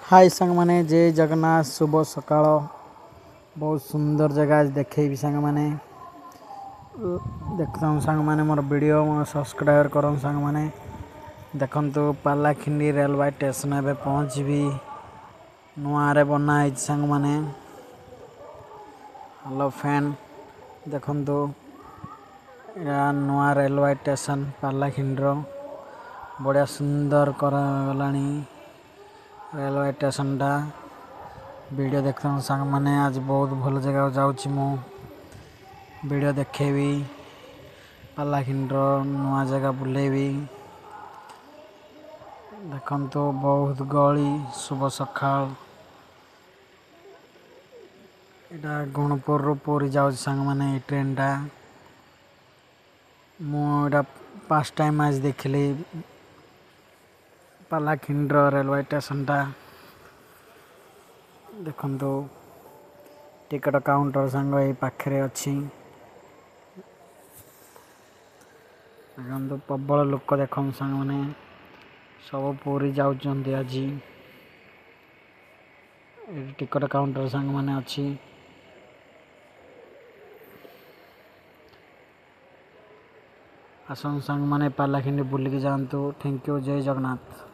हाय सांग माने जय जगन्नाथ शुभ सकाळ। बहुत सुंदर जगह आज देखेबी सांग माने देखता सांग माने मोर वीडियो सब्सक्राइब करन सांग माने देखंतु पालाखिंडी रेलवे स्टेशन एबे पहुंचबी नुआ रे बना है सांग माने। हेलो फैन देखंतु या नुआ रेलवे स्टेशन पालाखिंडी बढ़िया सुंदर करा गलानी रेलवे स्टेशन टा वीडियो देखता सांग माने आज बहुत भल जगह जाऊँगी मु वीडियो देखेबी पालाखिंडी नुआ जगह बुलेबी देखंतु बहुत गली शुभ सकाळ। एटा गुणपुर रु पूरी जाऊँ सांग माने ट्रेन टा मुझा फर्स्ट टाइम आज देखली पालाखिंडी रेलवे स्टेशन टा देखंतु टिकट काउंटर सांग ए पाखरे अछि देखंतु प्रबल लोक देखन सांग माने सब पूरी जाउचंती आज टिकट काउंटर सांग माने अछि आसन सांग माने पालाखिंडी बुलिक जातु। थैंक यू जय जगन्नाथ।